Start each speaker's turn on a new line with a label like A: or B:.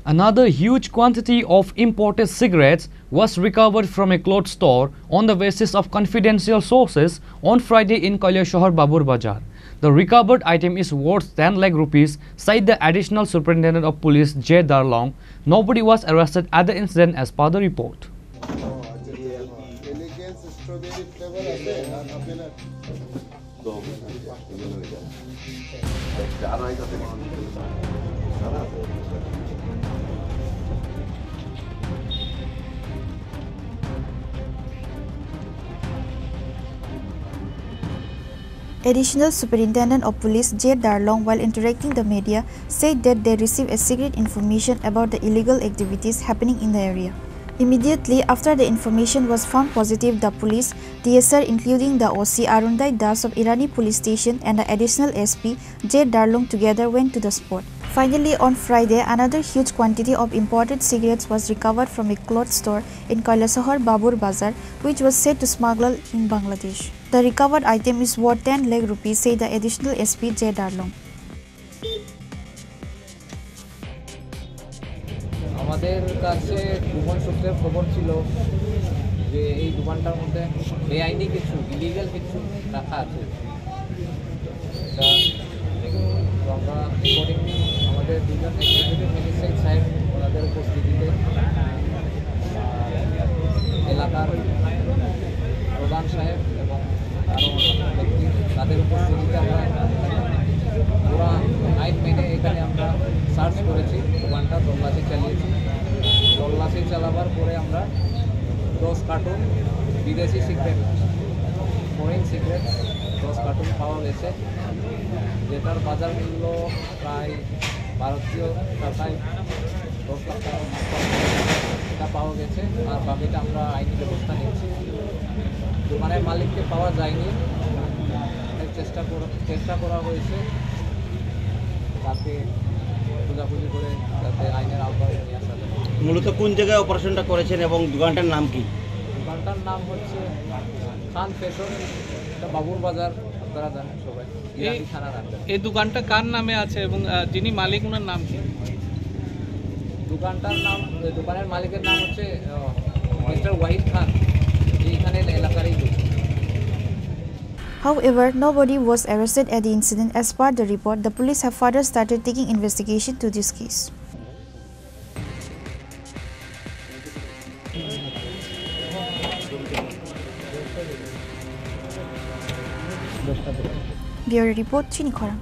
A: Another huge quantity of imported cigarettes was recovered from a clothes store on the basis of confidential sources on Friday in Kailasahar Babur Bazar. The recovered item is worth 10 lakh rupees, said the Additional Superintendent of Police J. Darlong. Nobody was arrested at the incident as per the report.
B: Additional Superintendent of Police J. Darlong, while interacting the media, said that they received a secret information about the illegal activities happening in the area. Immediately after the information was found positive, the police, DSR including the OC Arundai Das of Irani Police Station and the Additional SP J. Darlong together went to the spot. Finally, on Friday, another huge quantity of imported cigarettes was recovered from a cloth store in Kailasahar Babur Bazar, which was said to smuggle in Bangladesh. The recovered item is worth 10 lakh rupees, said the Additional SP J. Darlong.
C: আমাদের কাছে গোপন সূত্রের খবর ছিল যে এই দোকানটার মধ্যে বেআইনি কিছু ইলিগাল কিছু রাখা আছে। আমরা রিপোর্টিং আমাদের দুজন এক্সিকিউটিভ ম্যাজিস্ট্রেট সাহেব ওনাদের উপস্থিতিতে এলাকার প্রধান সাহেব এবং আরও ব্যক্তি তাদের উপস্থিতিতে আমরা পুরা আইন মেনে এখানে আমরা সার্চ করেছি, দোকানটা তল্লাশি চালিয়েছি। তল্লাশি চালাবার পরে আমরা 10 কার্টুন বিদেশি সিগারেট, ফরেন সিগারেট 10 কার্টুন পাওয়া গেছে, যেটার বাজার মূল্য প্রায় ভারতীয় টাকায় 10 লাখ টাকার এটা পাওয়া গেছে। আর বাকিটা আমরা আইনি ব্যবস্থা নিচ্ছি। দোকানের মালিককে পাওয়া যায়নি, চেষ্টা করা হয়েছে তাকে খোঁজাখুঁজি করে যাতে আইনের আওতায় নিয়ে আসা যায়।
D: মূলত কোন জায়গায় অপারেশনটা করেছেন এবং দোকানটার নাম কি?
C: দোকানটার নাম হচ্ছে খান ফ্যাশন, এটা বাবুর বাজার, আপনারা জানেন সবাই, ইরানি থানার আন্ডার।
E: এই দোকানটা কার নামে আছে এবং যিনি মালিক ওনার নাম কি?
C: দোকানের মালিকের নাম হচ্ছে মিস্টার ওয়াহিদ খান, এইখানে এলাকারই লোক।
B: However, nobody was arrested at the incident. As per the report, the police have further started taking investigation to this case. Bureau Report, Chini Khorang.